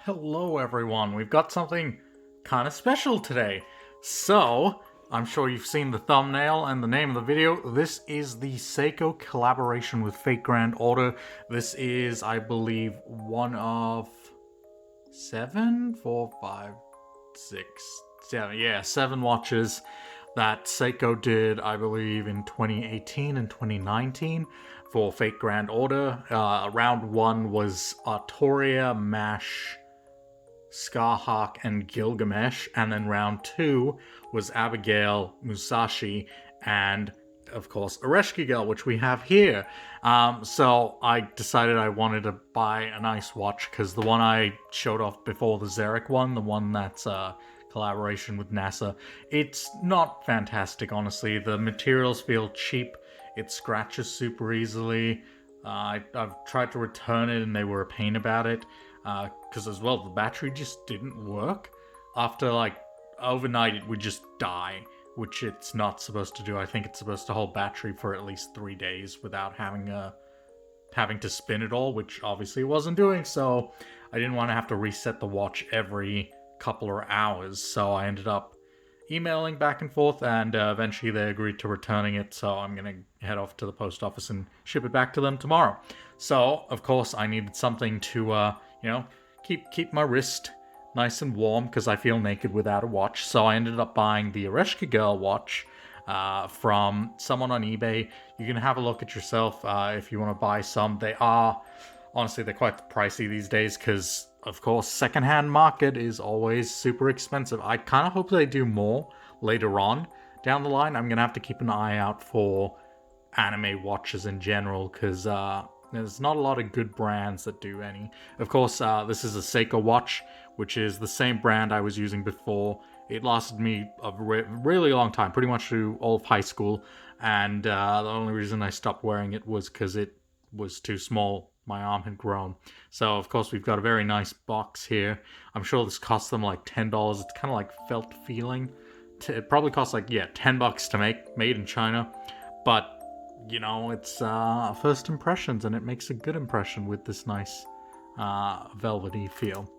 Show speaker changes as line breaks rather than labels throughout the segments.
Hello everyone, we've got something kind of special today. So, I'm sure you've seen the thumbnail and the name of the video. This is the Seiko collaboration with Fate Grand Order. This is, I believe, one of 7 watches that Seiko did, I believe, in 2018 and 2019 for Fate Grand Order. Round 1 was Artoria, Mash, Scarhawk, and Gilgamesh, and then round 2 was Abigail, Musashi, and of course Ereshkigal, which we have here. So I decided I wanted to buy a nice watch because the one I showed off before, the Zarek one, the one that's collaboration with NASA, it's not fantastic, honestly. The materials feel cheap, it scratches super easily. I've tried to return it and they were a pain about it. Because as well, the battery just didn't work. After like overnight, it would just die, which it's not supposed to do. I think it's supposed to hold battery for at least 3 days without having to spin it all, which obviously it wasn't doing. So I didn't want to have to reset the watch every couple of hours. So I ended up emailing back and forth, and eventually they agreed to returning it. So I'm gonna head off to the post office and ship it back to them tomorrow. So of course I needed something to keep my wrist nice and warm because I feel naked without a watch. So I ended up buying the Ereshkigal watch from someone on eBay. You can have a look at yourself if you want to buy some. They're quite pricey these days because, of course, secondhand market is always super expensive. I kind of hope they do more later on down the line. I'm gonna have to keep an eye out for anime watches in general because there's not a lot of good brands that do any. Of course, this is a Seiko watch, which is the same brand I was using before. It lasted me a really long time, pretty much through all of high school. And the only reason I stopped wearing it was because it was too small. My arm had grown. So, of course, we've got a very nice box here. I'm sure this cost them like $10. It's kind of like felt feeling. It probably costs like, $10 to make, made in China. But you know, it's first impressions, and it makes a good impression with this nice velvety feel.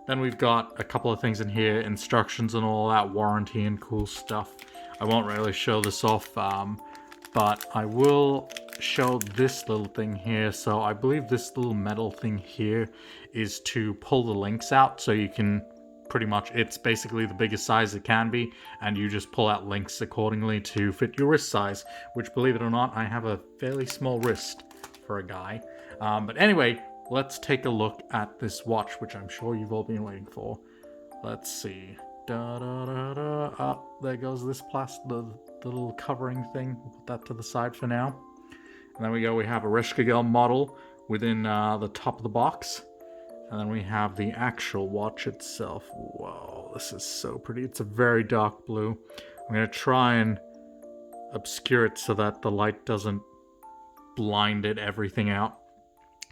Then we've got a couple of things in here, instructions and all that, warranty and cool stuff. I won't really show this off, but I will show this little thing here. So I believe this little metal thing here is to pull the links out, so you can pretty much, it's basically the biggest size it can be, and you just pull out links accordingly to fit your wrist size, which, believe it or not, I have a fairly small wrist for a guy. But anyway, let's take a look at this watch, which I'm sure you've all been waiting for. Let's see. There goes this the little covering thing. We'll put that to the side for now. And then we have a Ereshkigal model within the top of the box. And then we have the actual watch itself. Whoa, this is so pretty. It's a very dark blue. I'm going to try and obscure it so that the light doesn't blind everything out.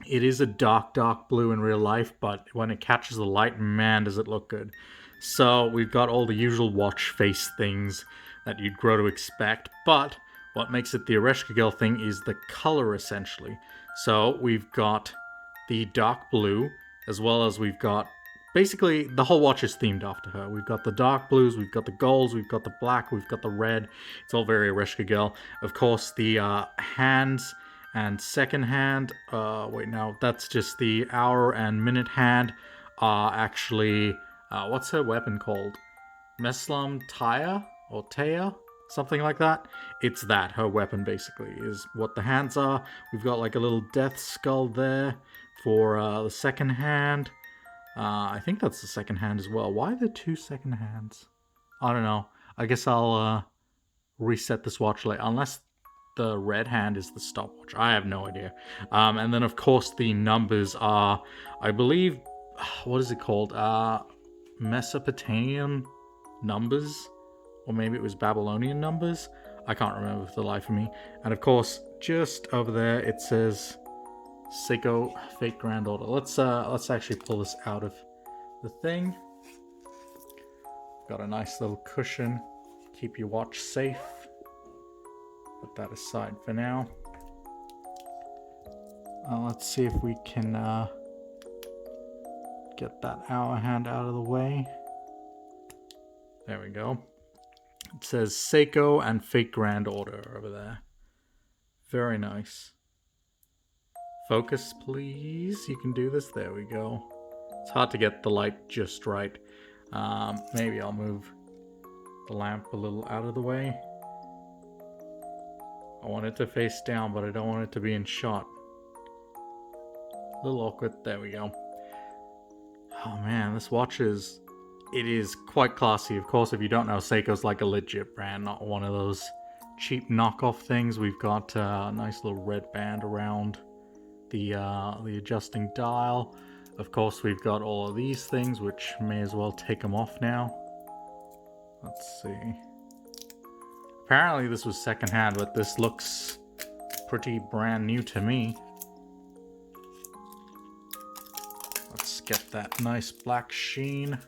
It is a dark blue in real life, but when it catches the light, man, does it look good. So we've got all the usual watch face things that you'd grow to expect, but what makes it the Ereshkigal thing is the color, essentially. So we've got the dark blue, as well as we've got, basically, the whole watch is themed after her. We've got the dark blues, we've got the golds, we've got the black, we've got the red. It's all very Ereshkigal. Of course, the hands and second hand, that's just the hour and minute hand, actually, what's her weapon called? Meslam Taya? Or Taya? Something like that. It's that, her weapon basically, is what the hands are. We've got like a little death skull there for the second hand. I think that's the second hand as well. Why are there 2 second hands? I don't know. I guess I'll reset this watch later, unless the red hand is the stopwatch. I have no idea. And then of course the numbers are, I believe, what is it called? Mesopotamian numbers? Or maybe it was Babylonian numbers? I can't remember for the life of me. And of course, just over there it says Seiko Fate Grand Order. Let's actually pull this out of the thing. Got a nice little cushion. Keep your watch safe. Put that aside for now. Let's see if we can get that hour hand out of the way. There we go. It says Seiko and Fake Grand Order over there. Very nice. Focus, please. You can do this. There we go. It's hard to get the light just right. Maybe I'll move the lamp a little out of the way. I want it to face down, but I don't want it to be in shot. A little awkward. There we go. Oh man, this watch is... It is quite classy. Of course, if you don't know, Seiko's like a legit brand, not one of those cheap knockoff things. We've got a nice little red band around the adjusting dial. Of course, we've got all of these things, which may as well take them off now. Let's see. Apparently this was secondhand, but this looks pretty brand new to me. Let's get that nice black sheen.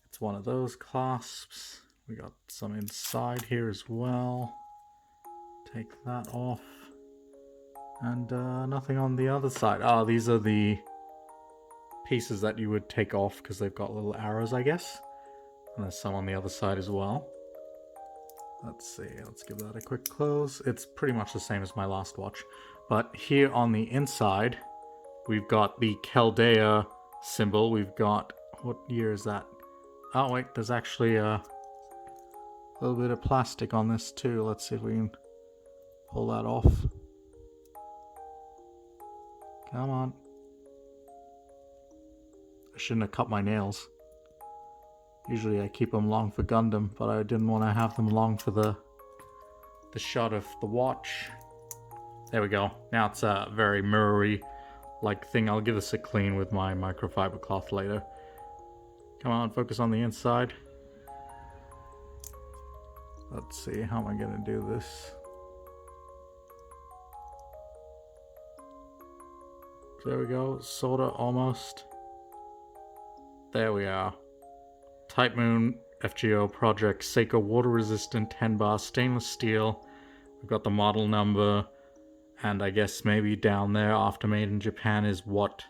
It's one of those clasps. We got some inside here as well. Take that off. And nothing on the other side. Oh, these are the pieces that you would take off because they've got little arrows, I guess. And there's some on the other side as well. Let's see, let's give that a quick close. It's pretty much the same as my last watch. But here on the inside, we've got the Chaldea symbol. We've got, what year is that? Oh wait, there's actually a little bit of plastic on this too. Let's see if we can pull that off. Come on. I shouldn't have cut my nails. Usually I keep them long for Gundam, but I didn't want to have them long for the shot of the watch. There we go. Now it's a very mirror-y like thing. I'll give this a clean with my microfiber cloth later. Come on, focus on the inside. Let's see, how am I gonna do this? There we go, sorta, almost. There we are. Type Moon FGO project, Seiko water resistant 10 bar stainless steel. We've got the model number, and I guess maybe down there after made in Japan is what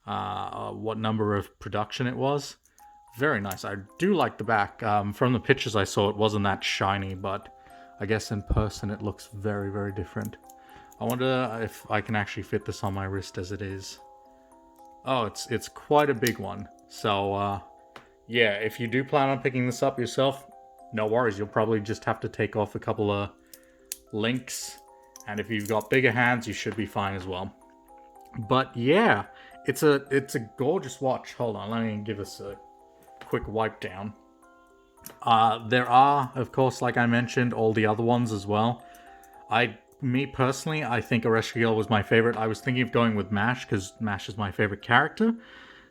number of production it was. Very nice. I do like the back. From the pictures I saw, it wasn't that shiny, but I guess in person it looks very, very different. I wonder if I can actually fit this on my wrist as it is. Oh, it's quite a big one. So, yeah, if you do plan on picking this up yourself, no worries. You'll probably just have to take off a couple of links. And if you've got bigger hands, you should be fine as well. But yeah, it's a gorgeous watch. Hold on, let me give us a quick wipe down. There are, of course, like I mentioned, all the other ones as well. Me personally, I think Ereshkigal was my favorite. I was thinking of going with Mash because Mash is my favorite character.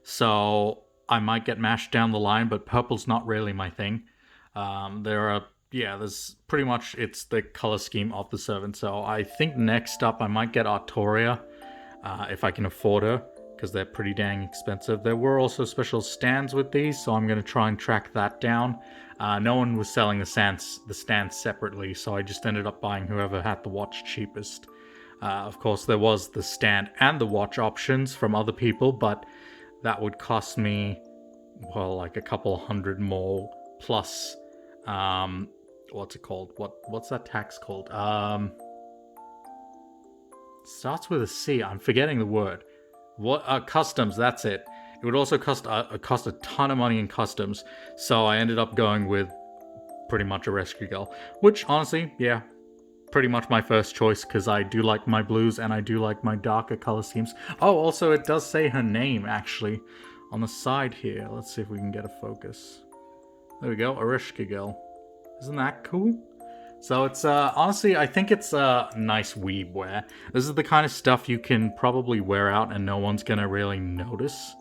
So I might get Mash down the line, but purple's not really my thing. There's pretty much, it's the color scheme of the servant. So I think next up I might get Artoria if I can afford her, because they're pretty dang expensive. There were also special stands with these, so I'm going to try and track that down. No one was selling the stands separately, so I just ended up buying whoever had the watch cheapest. Of course, there was the stand and the watch options from other people, but that would cost me, well, like a couple hundred more, plus, what's it called? What's that tax called? Starts with a C. I'm forgetting the word. Customs, that's it. It would also cost a ton of money in customs, so I ended up going with pretty much Ereshkigal, which honestly, yeah, pretty much my first choice, because I do like my blues and I do like my darker color schemes. Oh, also it does say her name actually on the side here. Let's see if we can get a focus. There we go, Ereshkigal. Isn't that cool? So it's, honestly, I think it's a nice weeb wear. This is the kind of stuff you can probably wear out and no one's gonna really notice.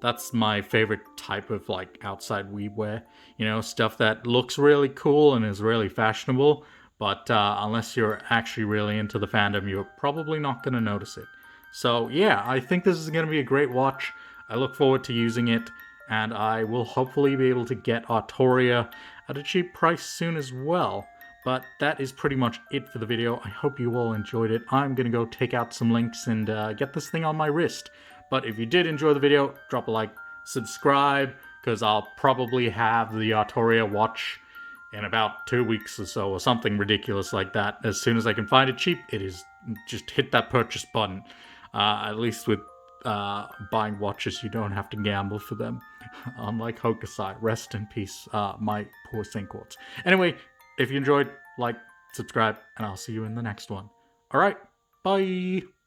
That's my favorite type of, like, outside weeb wear. You know, stuff that looks really cool and is really fashionable, but unless you're actually really into the fandom, you're probably not gonna notice it. So yeah, I think this is gonna be a great watch. I look forward to using it, and I will hopefully be able to get Artoria at a cheap price soon as well. But that is pretty much it for the video. I hope you all enjoyed it. I'm going to go take out some links and get this thing on my wrist. But if you did enjoy the video, drop a like, subscribe, because I'll probably have the Arturia watch in about 2 weeks or so, or something ridiculous like that. As soon as I can find it cheap, it is just hit that purchase button. At least with buying watches, you don't have to gamble for them. Unlike Hokusai, rest in peace, my poor Cinquartz. Anyway, if you enjoyed, like, subscribe, and I'll see you in the next one. Alright, bye!